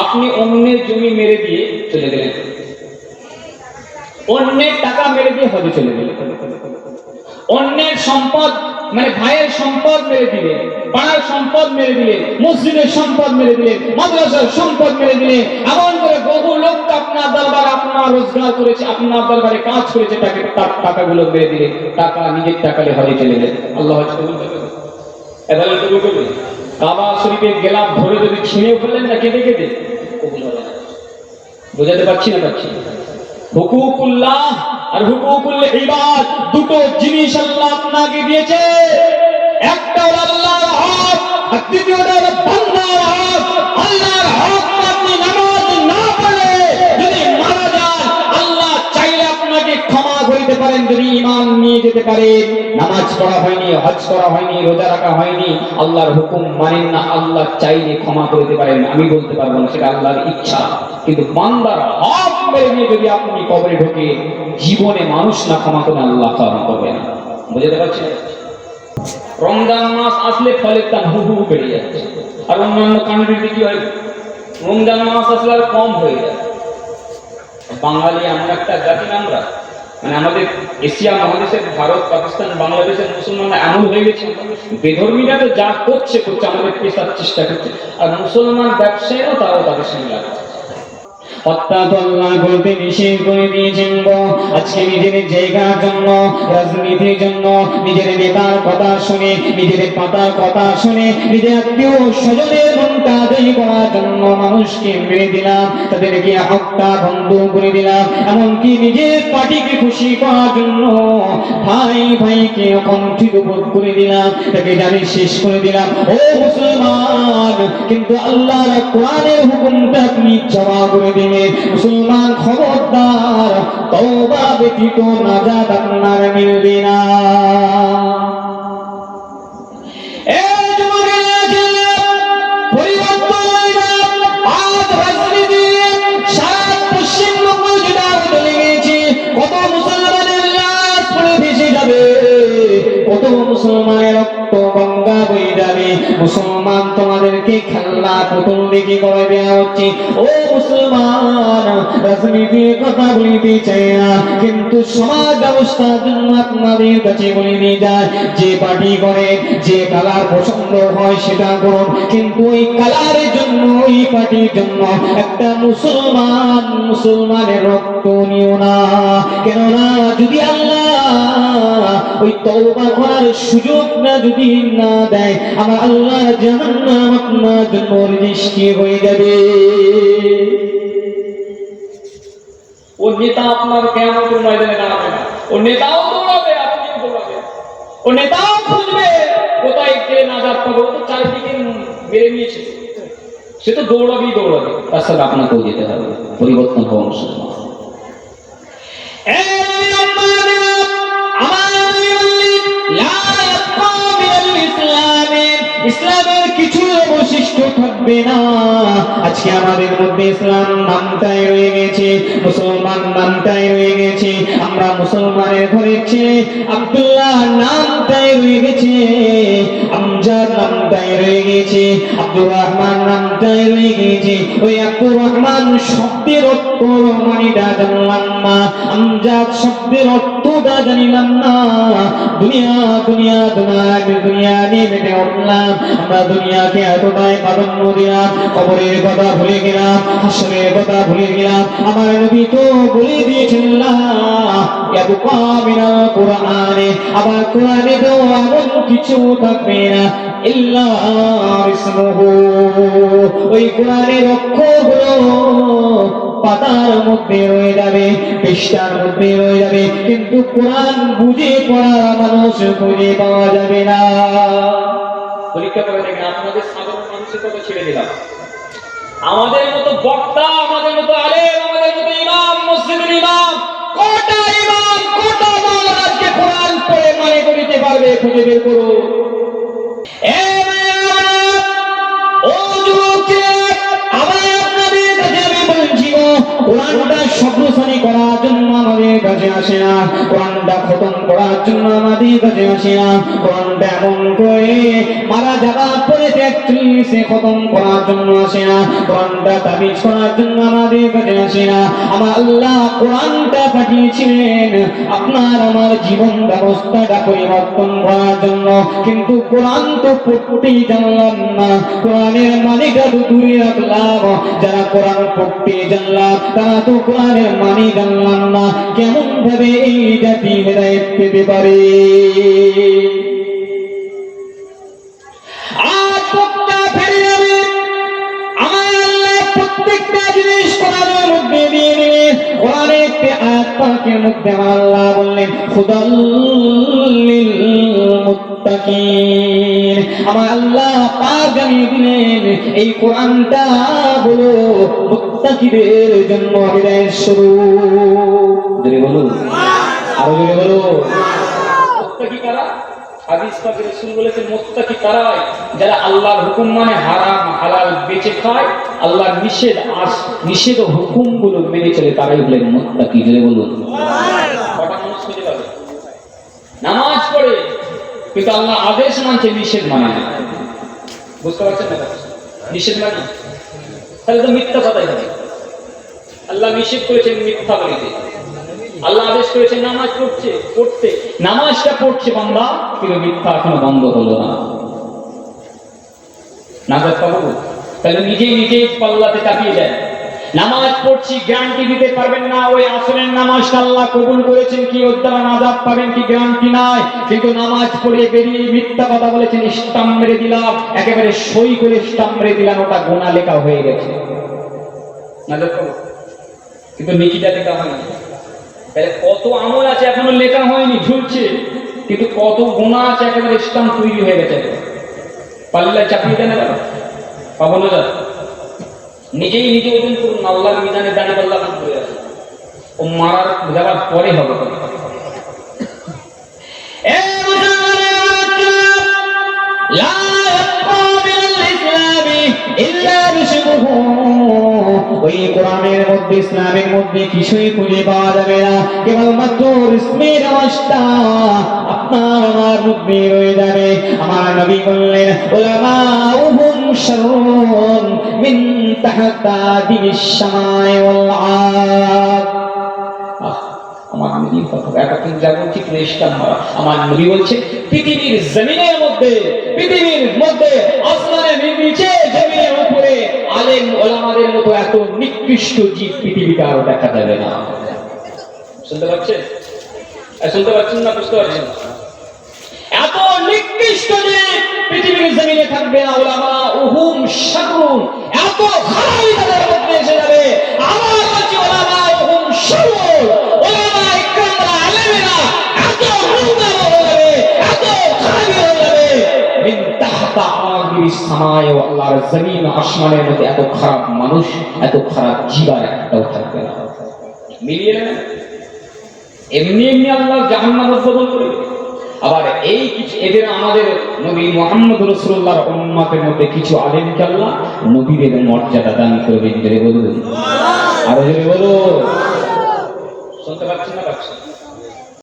আপনি অন্যের জমি মেরে দিয়ে চলে গেলেন, অন্যের টাকা মেরে দিয়ে হজে চলে গেলেন, অন্যের সম্পদ মানে ভাইয়ের সম্পদ মেরে দিলে, পাড়ার সম্পদ মেরে দিলে, মসজিদের সম্পদ মেরে দিলে, মাদ্রাসার সম্পদ মেরে দিলে, এমন করে বহু লোক আপনার দরবারে আপনার রোজগার করেছে, আপনার দরবারে কাজ করেছে, তাকে তার টাকাগুলো মেরে দিলে, টাকা নিজের টাকা নিয়ে হজে চলে গেলেন। আল্লাহ কবুল করবে, এভাবে কবুল করবে। কাবা শরীফের গেলাপ ধরে যদি ছিঁড়ে ফেললেন না কেঁদে কেঁদে, কবুল হবে না। বোঝাতে পারছি না? হুকুকুল্লাহ আর হুকুকুল ইবাদ দুটো জিনিস আল্লাহ আপনাকে দিয়েছে। একটা হলো আল্লাহর হক, আর দ্বিতীয়টা হলো বান্দার হক। আল্লাহর হক আপনি নামাজ না পড়লে যদি মারা যান, আল্লাহ চাইলে আপনাকে ক্ষমা করতে পারেন যদি ঈমান নিয়ে যেতে পারেন। নামাজ পড়া হয়নি, হজ করা হয়নি, রোজা রাখা হয়নি, আল্লাহর হুকুম মানেন না, আল্লাহ চাইলে ক্ষমা করতে পারেন, আমি বলতে পারবো না, সেটা আল্লাহর ইচ্ছা। কিন্তু বান্দার হক মেরে নিয়ে যদি আপনি কবরে ঢোকে, জীবনে মানুষ না ক্ষমা করে আল্লাহ ক্ষমা করবে না। বুঝতে পারছেন? রমজান মাস আসলে ফলের দাম হু হু বেড়ে যাচ্ছে, আর অন্যান্য কান্ট্রিতে কি হয়, রমজান মাস আসলে আর কম হয়ে যায়। বাঙালি এমন একটা জাতি, আমরা মানে আমাদের এশিয়া মহাদেশের ভারত, পাকিস্তান, বাংলাদেশের মুসলমানরা এমন হয়ে গেছে, বেধর্মীরা তো যা করছে আমাদের পেশার চেষ্টা করছে, আর মুসলমান ব্যবসায়ীরাও তারাও তাদের সঙ্গে লাগছে। বলতে নিষেধ করে দিয়েছেন আজকে নিজের জায়গার জন্য, রাজনীতির জন্য, নিজের নেতার কথা শুনে, নিজের পাতার কথা শুনে, নিজের আত্মীয় স্বজনের মনটা আদায় করার জন্য মানুষকে মেরে দিলাম, তাদেরকে হত্যা বন্ধ করে দিলাম, এমনকি নিজের পার্টিকে খুশি করার জন্য ভাই ভাইকে অকণ্ঠিত বোধ করে দিলাম, তাকে জানি শেষ করে দিলাম। ও মুসলমান, কিন্তু আল্লাহর কোরআনের হুকুমটা আপনি জমা করে দিন। মুসলমান খবরদার, তওবা ব্যতীত নাজাত আপনার মিলবে না। কত মুসলমানের লাশ পড়ে ভেসে যাবে, কত মুসলমানের রক্ত গঙ্গা বয়ে যাবে। মুসলমান তোমাদেরকে খেলনা পুতুল দেখে করে দেওয়া হচ্ছে। ও মুসলমান, রাজনীতির কথা বলিতে চাই না, কিন্তু সমাজ ব্যবস্থার জন্য আপনাদের কাছে বলে দিয়ে যায়, যে পার্টি করে, যে কালার পছন্দ হয় সেটা করুন, কিন্তু ওই কালারের জন্য, ওই পার্টির জন্য একটা মুসলমানের রক্ত নিও না। কেননা যদি আল্লাহ ওই তওবা করার সুযোগ না যদি না দেয়, আমার আল্লাহ জাহান্নাম আপনার জন্য রিজিস্ট্রি হয়ে যাবে। ও নেতা আপনার কিয়ামতের ময়দানে দাঁড়াবে না, ও নেতাও দৌড়াবে, আপনিও দৌড়াবেন, ও নেতাও খুঁজবে কোথায় গেলে নাজাত পাবো। তো চারিদিকে বেড়ে নিয়েছে, সে তো দৌড়াবে, তার সাথে আপনাকেও যেতে হবে, পরিবর্তন হওয়া মুসলমান। ইসলামের কিছু বৈশিষ্ট্য থাকবে না। আজকে আমাদের মধ্যে ইসলাম নামটাই রয়ে গেছে, মুসলমান নামটাই রয়ে গেছে। আমরা মুসলমানের ঘরের ছেলে আব্দুল্লাহ নামটাই রয়ে গেছে, আমজাদ নামটাই রয়ে গেছে, আব্দুর রহমান নামটাই রয়ে গেছে। ওই আব্দুর রহমান শব্দের অর্থ মানিটা জানলাম না, আমজাদ শব্দের অর্থটা জানিলাম না। দুনিয়া দুনিয়া দুনিয়া নিয়ে মেটে উঠলাম, আমরা দুনিয়াকে এতটাই প্রাধান্য দিলাম, কবরের কথা ভুলে গেলাম, হাসরের কথা ভুলে গেলাম। আমার নবী তো বলে দিয়েছেন কোরআনে, আবার কোরআনে তো এমন কিছু থাকবে না ইল্লা ইসমুহু, ওই কোরআনের অক্ষরগুলো পাতার মধ্যে রয়ে যাবে, পৃষ্ঠার মধ্যে রয়ে যাবে, কিন্তু কোরআন বুঝে পড়া মানুষ খুঁজে পাওয়া যাবে না। পরীক্ষা করে দেখেন, আপনাদের সাধারণ মানুষের কথা ছেড়ে দিলাম, আমাদের মতো বক্তা, আমাদের মতো আলেম, আমাদের মতো ইমাম, মসজিদের ইমাম, কোটা মাওলানা আজকে কোরআন পড়ে মানে করিতে পারবে, খুঁজে বের করো। কোরআনটা শব্দশালী করার জন্য আমাদের কাছে কাছে আসে না, কোরআনটা খতম করার জন্য আমাদের কাছে আসে না, কোরআনটা এমন করে মারা যাবার পরে সে খতম করার জন্য আসে না, কোরআনটা তাবিজ করার জন্য আমাদের কাছে আসে না। আমার আল্লাহ কোরআনটা পাঠিয়েছিলেন আপনার আমার জীবন ব্যবস্থাটা পরিবর্তন করার জন্য, কিন্তু কোরআন তো পড়তেই জানলাম না, কোরআনের মানেটা তো দূরে রাখলাম, যারা কোরআন পড়তে জানলাম তারা তো কোরআনের মানে জানলাম না, কেমন ভাবে এই জাতি হেদায়েত পেতে পারে? প্রত্যেকটা জিনিস কোরআনের মধ্যে দিয়ে দিলে কোরআনের আয়াত পাকের মধ্যে আল্লাহ বললেন হুদাল লিল মুত্তাকিন, আমার আল্লাহ পাক জানিয়ে দিলেন এই কোরআনটা হলো মুত্তাকিদের জন্য হিদায়াতের স্বরূপ। জোরে বলুন, আরো জোরে বলুন। মুত্তাকি কারা? হাদিস পাকে রাসূল বলেছেন মুত্তাকি তারাই যারা আল্লাহর হুকুম মানে হারাম হালাল বেঁচে খায়, আল্লাহর নিষেধ ও হুকুমগুলো মেনে চলে, তারাই হলেন মুত্তাকি। জোরে বলুন। কটা মানুষ খুঁজে পাবে নামাজ পড়ে কিন্তু আল্লাহ আদেশ মানছে, নিষেধ মানে না? বুঝতে পারছেন না? নিষেধ মানে তাহলে তো মিথ্যা কথাই হবে। আল্লাহ নিষেধ করেছেন মিথ্যা বলিতে, আল্লাহ আদেশ করেছেন নামাজ পড়তে, নামাজটা পড়ছে বান্দা কিন্তু মিথ্যা এখনো বন্ধ হলো না, নাজাত পাবো? তাহলে নিজেই পাল্লাতে চাপিয়ে যায়। নামাজ পড়ছি গ্যারান্টি দিতে পারবেন না ওই আসরের নামাজটা আল্লাহ কবুল করেছেন কি, ওর দ্বারা নাজাত পাবেন কি গ্যারান্টি নাই, কিন্তু নামাজ পড়ে বেরিয়ে মিথ্যা কথা বলেছেন, স্টাম্প মেরে দিলাম, একেবারে সই করে স্টাম্প মেরে দিলাম, ওটা গোনা লেখা হয়ে গেছে, নাজাত পাবো? কিন্তু নেকিটা লেখা হয়নি। তাহলে কত আমল আছে এখনো লেখা হয়নি, ঝুলছে, কিন্তু কত গুনাহ আছে একেবারে স্টাম্প তৈরি হয়ে গেছে, পাল্লা চাপিয়ে দেন না, পাবো না? নিজেই নিজে ওজন করুন, আল্লাহর মিজানে দাঁড়িয়ে পাল্লা করে আছে, ও মারার যাওয়ার পরে হবে। ওই কোরআনের মধ্যে ইসলামের মধ্যে কিছুই খুঁজে পাওয়া যাবে না, কেবলমাত্র ইসমের আওয়াজটা আপনার আমার মধ্যে রয়ে যাবে। আমার নবী বললেন উলামাউহুম শাররুন মিন তাহতাদিস সামাই ওয়াল আরদ। আমার নবীর কথা এতক্ষণ যা বলছি প্রেসটাম মারা, আমার নবী বলছে পৃথিবীর জমিনের মধ্যে, পৃথিবীর মধ্যে, আসমানের নিচে, জমিনের উপরে আলেম ওলামাদের মতো এত নিকৃষ্ট জীব পৃথিবীতে আরো দেখা যাবে না। শুনতে পাচ্ছেন? শুনতে পাচ্ছেন না? বুঝতে পারছেন? এত নিকৃষ্ট জীব পৃথিবীর জমিনে থাকবে না। উলামাউহুম শাররুন, এত খারাপ তাদের মধ্যে এসে যাবে। আমার কাছে উলামাউহুম শাররুন, উলামা ইকরামরা আলেমেরা এত নোংরা হয়ে যাবে, এত খারাপ হয়ে যাবে, মিন তাহতা আদিস সামাই ওয়া আল্লাহর জমিন আসমানের মধ্যে এত খারাপ মানুষ, এত খারাপ জীব আর একটাও থাকবে না। মিলিয়ে নেন, এমনি এমনি আল্লাহ জাহান্নাম উদ্বোধন করে। আবার এই কিছু এদের আমাদের নবী মুহাম্মদ রাসূলুল্লাহর উম্মতের মধ্যে কিছু আলেমকে আল্লাহ নবীদের মর্যাদা দান করবেন। জোরে বলুন, আরো জোরে বলুন। শুনতে পাচ্ছেন না? পাচ্ছেন?